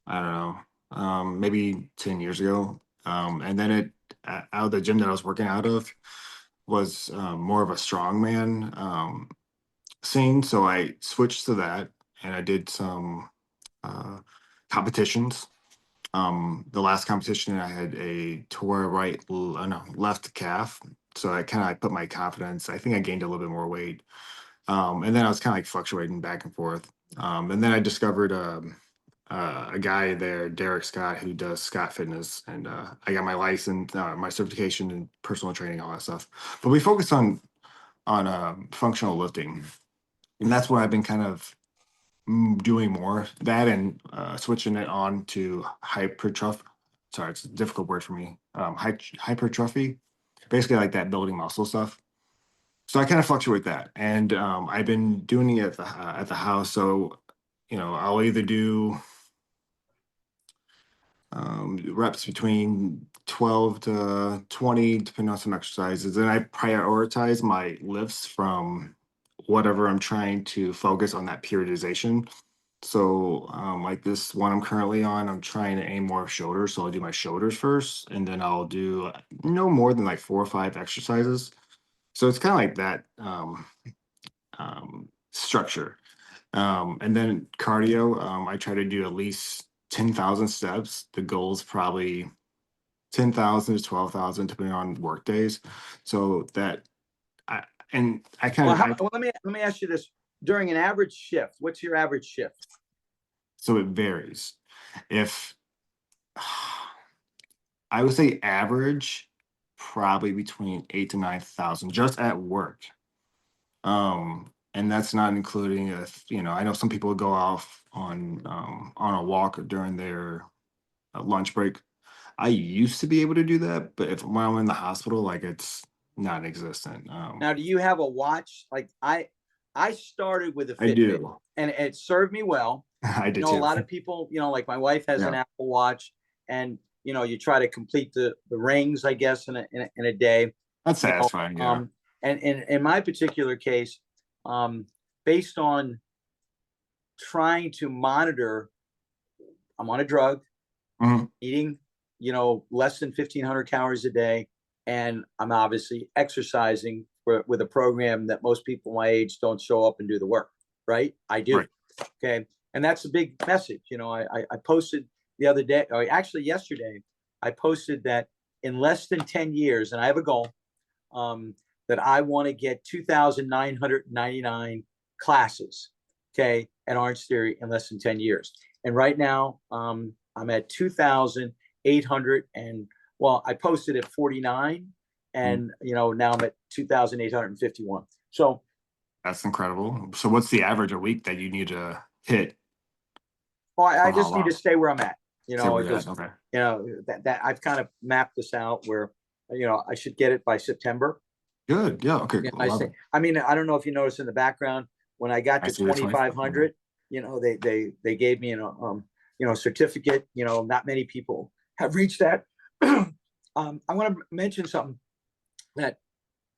I don't know, maybe 10 years ago. And then out of the gym that I was working out of was more of a strongman scene. So I switched to that, and I did some competitions. The last competition, I had a tore left calf. So I kind of put my confidence. I think I gained a little bit more weight. And then I was kind of like fluctuating back and forth. And then I discovered a guy there, Derek Scott, who does Scott Fitness, and I got my license, my certification in personal training, all that stuff. But we focused on functional lifting, and that's what I've been kind of doing more that, and switching it on to hypertrophy. Sorry, it's a difficult word for me. Hypertrophy, basically like that building muscle stuff. So I kind of fluctuate that, and I've been doing it at the house. So, you know, I'll either do reps between 12 to 20, depending on some exercises. And I prioritize my lifts from whatever I'm trying to focus on that periodization. So, like this one I'm currently on, I'm trying to aim more shoulders. So I'll do my shoulders first, and then I'll do no more than like 4 or 5 exercises. So it's kind of like that structure. And then cardio, I try to do at least 10,000 steps. The goal is probably 10,000 to 12,000, depending on work days. So that I and I kind Well, of I well, let me ask you this. During an average shift, what's your average shift? so it varies. If I would say average, probably between 8 to 9,000 just at work. And that's not including if, I know some people go off on a walk during their lunch break. I used to be able to do that, but if when I'm in the hospital, like it's non-existent. Now, do you have a watch? Like I started with a I Fitbit, do. and it served me well. I You did know, a too. lot of people, like my wife has an Yeah, Apple Watch, and you try to complete the rings, I guess, in a day. that's You know, satisfying. Yeah. and in my particular case, um, based on trying to monitor, I'm on a drug, Mhm. eating, less than 1,500 calories a day, and I'm obviously exercising with a program that most people my age don't show up and do the work. Right? I do. Right. Okay, and that's a big message. I posted the other day, or actually yesterday, I posted that in less than 10 years, and I have a goal, that I want to get 2,999 classes, okay, at Orange Theory in less than 10 years. And right now, I'm at 2,800, and well, I posted at 49, Mm. and now I'm at 2,851. So, That's incredible. So what's the average a week that you need to hit well, I for how just need to long? stay where I'm at. Say where you're at. Just Okay. that I've kind of mapped this out where I should get it by September. Good. Yeah. Okay. Yeah, Cool. I Love say. it. I mean, I don't know if you noticed in the background when I got I to see the 25. Yeah. 2,500. They gave me a certificate. Not many people have reached that. I want to mention something that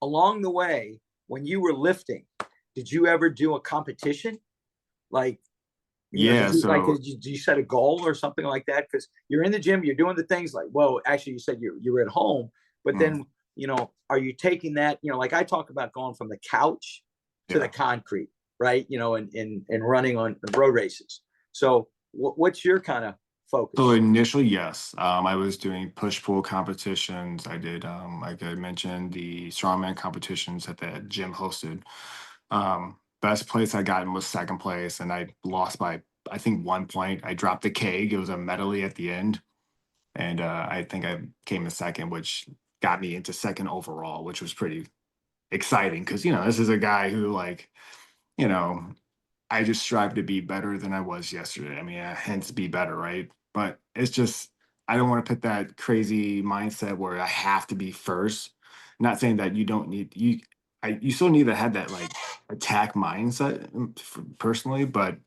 along the way when you were lifting, did you ever do a competition? Like, Yeah. So did you set a goal or something like that? Because you're in the gym, you're doing the things like, well, actually, you said you were at home, but mm, then, are you taking that, like I talk about going from the couch to the yeah. concrete, right? And running on road races. So, what's your kind of So focus? initially, yes, I was doing push pull competitions. I did, like I mentioned, the strongman competitions that the gym hosted. Best place I got in was second place, and I lost by I think 1 point. I dropped the keg. It was a medley at the end, and I think I came in second, which got me into second overall, which was pretty exciting because this is a guy who you know I just strive to be better than I was yesterday. I mean, hence be better, right? But it's just I don't want to put that crazy mindset where I have to be first. Not saying that you don't need you. You still need to have that like attack mindset personally, but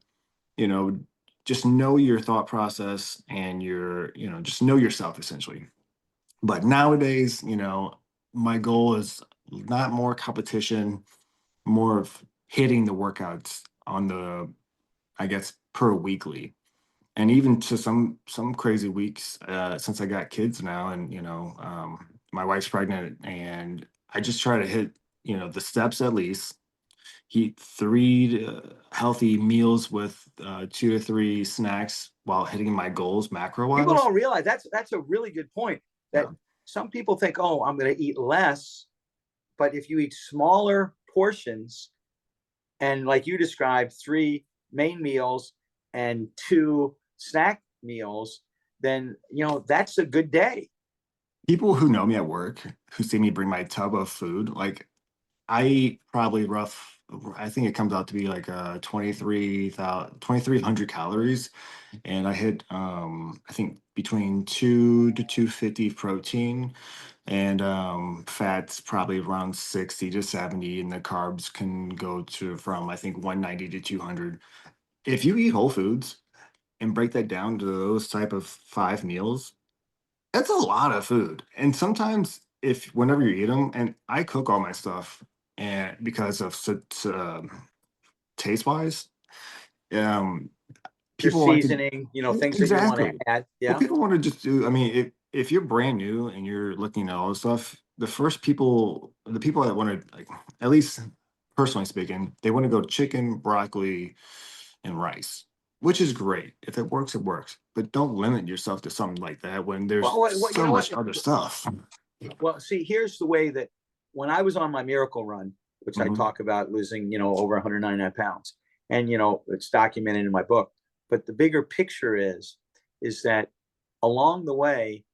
you know, just know your thought process and just know yourself essentially. But nowadays, my goal is not more competition, more of hitting the workouts on the I guess per weekly. And even to some crazy weeks, since I got kids now, and my wife's pregnant, and I just try to hit the steps at least. Eat three healthy meals with 2 to 3 snacks while hitting my goals macro People wise. don't realize that's a really good point. That Yeah, some people think, oh, I'm going to eat less, but if you eat smaller portions, and like you described, three main meals and two snack meals, then that's a good day. people who know me at work who see me bring my tub of food, like I eat probably rough. I think it comes out to be like 2,300 calories, and I hit I think between 2 to 250 protein, and fats probably around 60 to 70, and the carbs can go to from I think 190 to 200. If you eat whole foods and break that down to those type of 5 meals, that's a lot of food. And sometimes if whenever you eat them, and I cook all my stuff, and because of taste wise, um, Your people like to seasoning, things that you want to exactly. add. Well, Yeah. people want to just do. I mean, if you're brand new and you're looking at all this stuff, the people that want to like, at least personally speaking, they want to go chicken, broccoli, and rice, which is great. If it works, it works. But don't limit yourself to something like that when there's Well, you so know what? much other stuff. Well, see, here's the way that when I was on my miracle run, which I Mhm. talk about losing, over 199 pounds, and it's documented in my book. But the bigger picture is that along the way,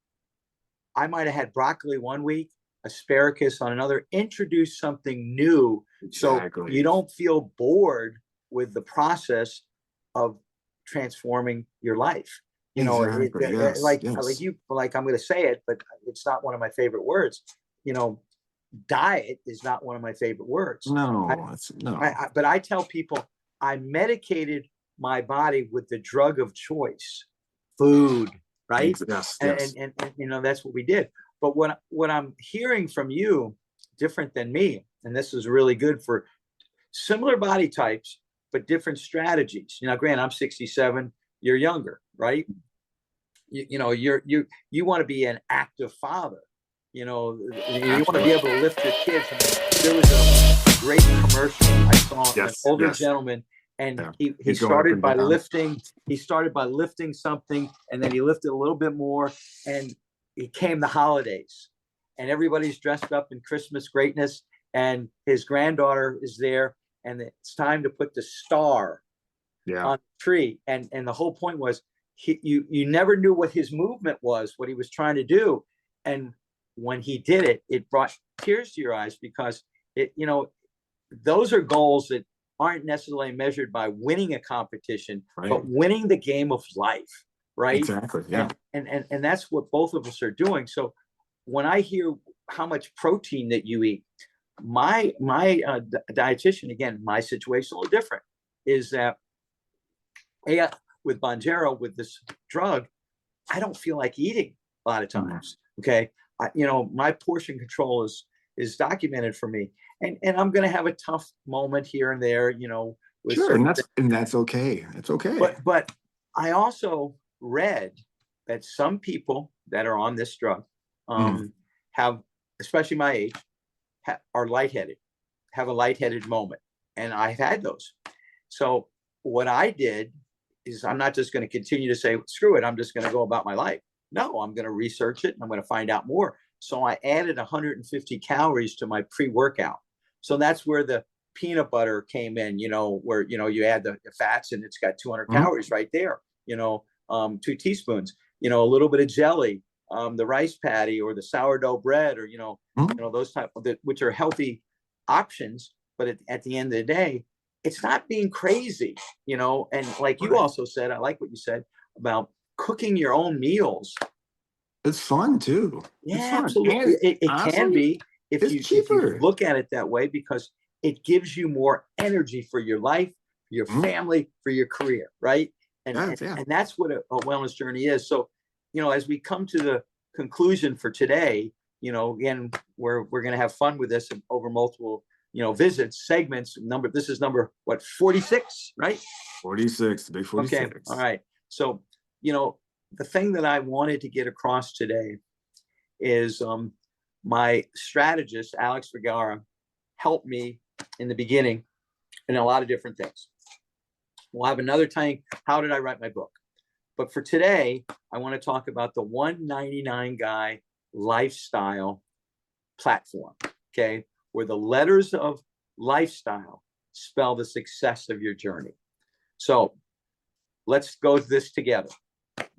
I might have had broccoli one week, asparagus on another, introduce something new so you Exactly. don't feel bored with the process of transforming your life. Exactly. Yes. Like Yes. you, like I'm going to say it, but it's not one of my favorite words. You know, diet is not one of my favorite words. I, No. It's no. but I tell people I medicated my body with the drug of choice, food, right? Yes. And, Yes. that's what we did. But what I'm hearing from you, different than me, and this is really good for similar body types, but different strategies. Grant, I'm 67, you're younger, right? You want to be an active father. You want to be Absolutely. able to lift your kids. I mean, there was a great commercial I saw of an Yes. older Yes. gentleman, and Yeah. he He's going up started and by down. lifting. He started by lifting something, and then he lifted a little bit more, and it came the holidays, and everybody's dressed up in Christmas greatness, and his granddaughter is there, and it's time to put the star Yeah. on the tree, and the whole point was you never knew what his movement was, what he was trying to do, and when he did it, it brought tears to your eyes because those are goals that aren't necessarily measured by winning a competition, Right. but winning the game of life, right? Exactly. Yeah. And that's what both of us are doing. So when I hear how much protein that you eat, my dietitian, again, my situation a little different, is that with Bonjero, with this drug, I don't feel like eating a lot of Mhm. times. Okay. My portion control is documented for me. And I'm going to have a tough moment here and there, with Sure, and certain that's okay. It's okay. but I also read that some people that are on this drug Mhm. have, especially my age, are lightheaded, have a lightheaded moment. And I've had those. So what I did is I'm not just going to continue to say, screw it, I'm just going to go about my life. No, I'm going to research it and I'm going to find out more. So I added 150 calories to my pre-workout. So that's where the peanut butter came in, where, you add the fats and it's got 200 Mhm. calories right there, 2 teaspoons, a little bit of jelly, the rice patty or the sourdough bread, or, Mhm. those type of, which are healthy options. But at the end of the day, it's not being crazy, and like you Right. also said, I like what you said about cooking your own meals. It's fun too. It's Yeah, fun, absolutely. and It can honestly, be if it's you cheaper. look at it that way, because it gives you more energy for your life, for your Mhm. family, for your career, right? And Yeah, and, yeah. and that's what a wellness journey is. So, as we come to the conclusion for today, again, we're going to have fun with this over multiple, visits, segments. This is number what, 46, right? 46, big Okay, all 46. right. So, the thing that I wanted to get across today is my strategist, Alex Vergara, helped me in the beginning in a lot of different things. We'll have another time. How did I write my book? But for today, I want to talk about the 199 Guy lifestyle platform, okay, where the letters of lifestyle spell the success of your journey. So let's go this together.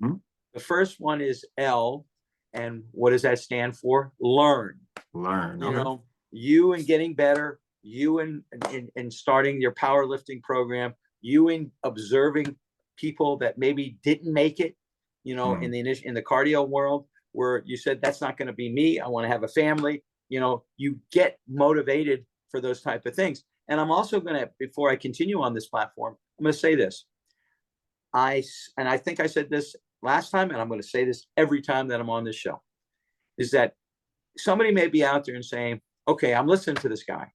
Mhm. The first one is L, and what does that stand for? Learn. Learn. You Okay. know, you and getting better, you and starting your powerlifting program, you in observing people that maybe didn't make it, in Mhm. the cardio world, where you said that's not going to be me. I want to have a family. You get motivated for those type of things. And I'm also going to, before I continue on this platform, I'm going to say this: and I think I said this last time, and I'm going to say this every time that I'm on this show, is that somebody may be out there and saying, okay, I'm listening to this guy.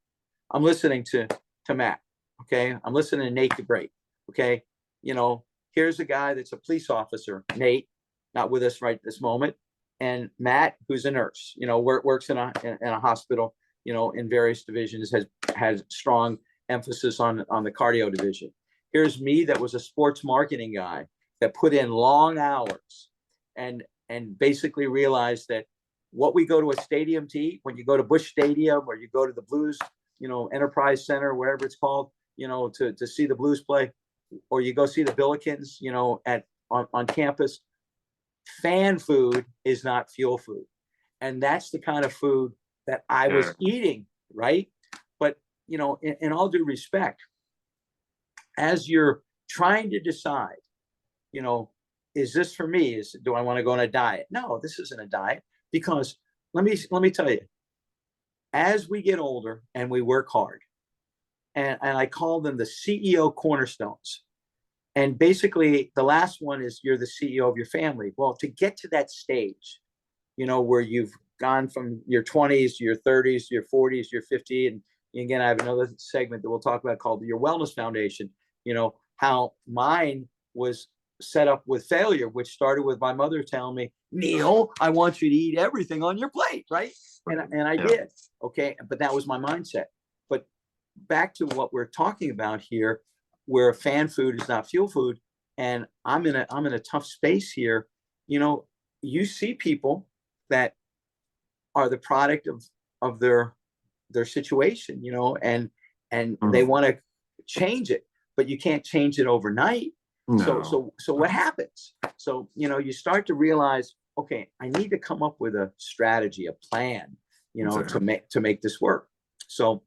I'm listening to Matt. Okay. I'm listening to Nate the Great. Okay. Here's a guy that's a police officer, Nate, not with us right this moment. And Matt, who's a nurse, works in a hospital, in various divisions, has strong emphasis on the cardio division. Here's me that was a sports marketing guy that put in long hours and basically realized that what we go to a stadium to eat, when you go to Busch Stadium or you go to the Blues, Enterprise Center, wherever it's called, to see the Blues play, or you go see the Billikens, on campus, fan food is not fuel food. And that's the kind of food that I was eating, right? But, in all due respect, as you're trying to decide, is this for me? Do I want to go on a diet? No, this isn't a diet, because let me tell you, as we get older and we work hard, and I call them the CEO cornerstones. And basically, the last one is you're the CEO of your family. Well, to get to that stage, where you've gone from your 20s to your 30s, to your 40s, your 50, and again, I have another segment that we'll talk about called your Wellness Foundation. How mine was set up with failure, which started with my mother telling me, Neal, I want you to eat everything on your plate, right? And I did. Okay, but that was my mindset. But back to what we're talking about here, where fan food is not fuel food, and I'm in a tough space here. You see people that are the product of their situation, and they want to change it, but you can't change it overnight. No. So what happens? So you start to realize, okay, I need to come up with a strategy, a plan, to make this work. So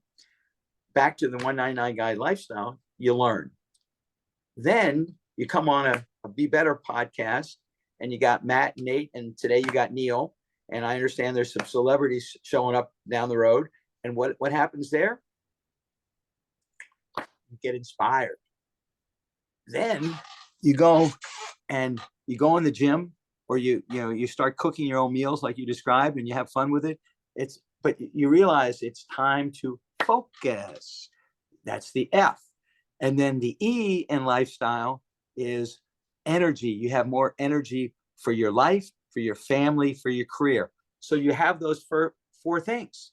back to the 199 Guy lifestyle, you learn. Then you come on a Be Better podcast, and you got Matt and Nate, and today you got Neal. And I understand there's some celebrities showing up down the road. And what happens there? You get inspired. Then you go in the gym, or you start cooking your own meals like you described, and you have fun with it. But you realize it's time to focus. That's the F. And then the E in lifestyle is energy. You have more energy for your life, for your family, for your career. So you have those four things.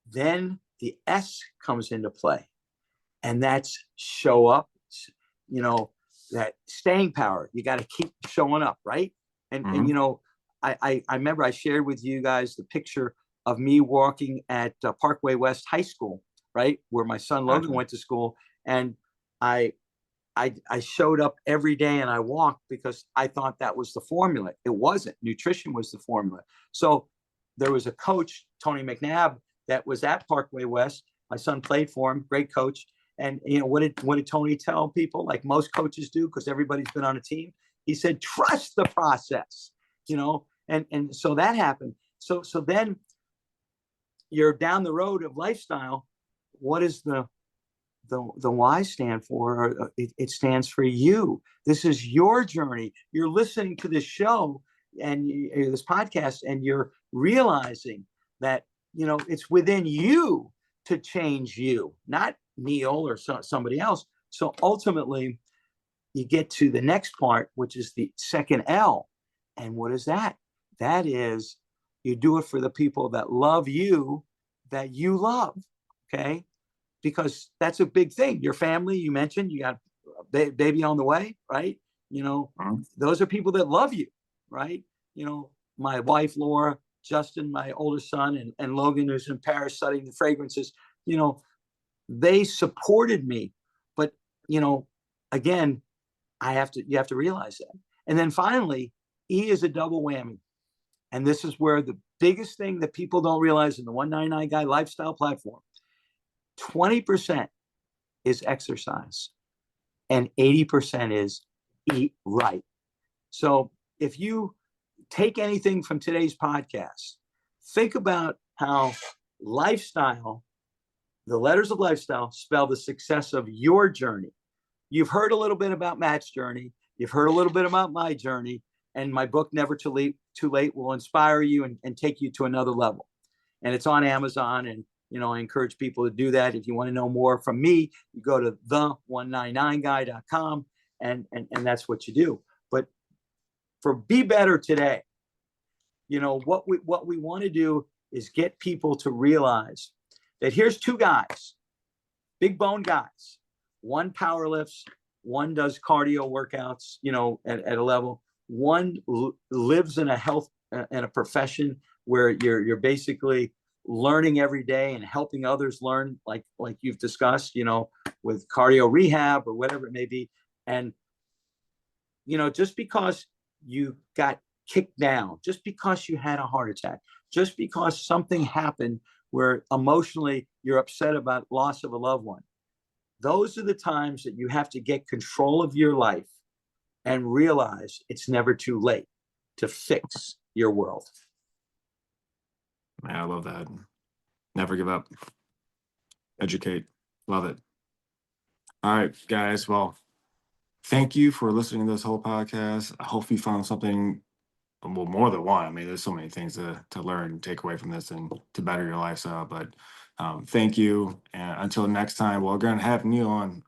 Then the S comes into play, and that's show up, that staying power. You got to keep showing up, right? And I remember I shared with you guys the picture of me walking at Parkway West High School, right, where my son Logan went to school, and I showed up every day and I walked because I thought that was the formula. It wasn't. Nutrition was the formula. So there was a coach, Tony McNabb, that was at Parkway West. My son played for him, great coach. And what did Tony tell people, like most coaches do, because everybody's been on a team? He said, trust the process, and so that happened. So then you're down the road of lifestyle. What is the Y stand for? It stands for you. This is your journey. You're listening to this show and this podcast, and you're realizing that it's within you to change you, not Neal or somebody else. So ultimately, you get to the next part, which is the second L. And what is that? That is, you do it for the people that love you, that you love. Okay. Because that's a big thing. Your family, you mentioned, you got a baby on the way, right? Those are people that love you, right? My wife, Laura, Justin, my older son, and Logan, who's in Paris studying the fragrances, they supported me. But, again, you have to realize that. And then finally, E is a double whammy. And this is where the biggest thing that people don't realize in the 199 Guy lifestyle platform, 20% is exercise and 80% is eat right. So if you take anything from today's podcast, think about how lifestyle, the letters of lifestyle, spell the success of your journey. you've heard a little bit about Matt's journey. You've heard a little bit about my journey, and my book, Never Too Late, will inspire you and take you to another level. And it's on Amazon. And, I encourage people to do that. If you want to know more from me, you go to the199guy.com and that's what you do. But for Be Better Today, what we want to do is get people to realize that here's two guys, big bone guys. One power lifts, one does cardio workouts, at a level. One lives in a health and a profession where you're basically learning every day and helping others learn, like you've discussed, with cardio rehab or whatever it may be. And, just because you got kicked down, just because you had a heart attack, just because something happened where emotionally you're upset about loss of a loved one, those are the times that you have to get control of your life and realize it's never too late to fix your world. Man, I love that. Never give up. Educate. Love it. All right, guys. Well, thank you for listening to this whole podcast. I hope you found something, well, more than one. I mean, there's so many things to learn and take away from this and to better your lifestyle. But thank you. And until next time, we're going to have Neal on.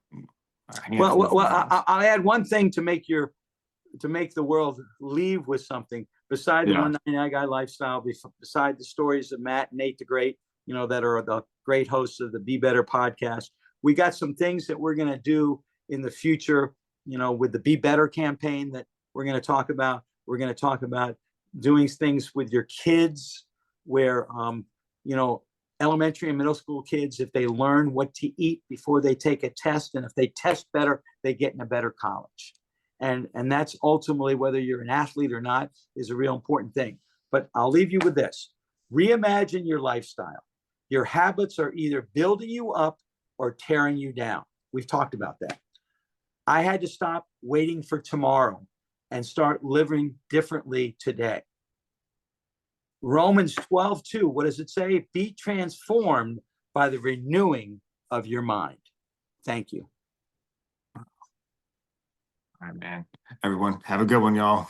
I'll add one thing to make the world leave with something beside the 199 Guy lifestyle, beside the stories of Matt and Nate the Great, that are the great hosts of the Be Better podcast. We got some things that we're going to do in the future, with the Be Better campaign that we're going to talk about. We're going to talk about doing things with your kids where, elementary and middle school kids, if they learn what to eat before they take a test, and if they test better, they get in a better college. And that's ultimately, whether you're an athlete or not, is a real important thing. But I'll leave you with this. Reimagine your lifestyle. Your habits are either building you up or tearing you down. We've talked about that. I had to stop waiting for tomorrow and start living differently today. Romans 12:2, what does it say? Be transformed by the renewing of your mind. Thank you. All right, man. Everyone, have a good one, y'all.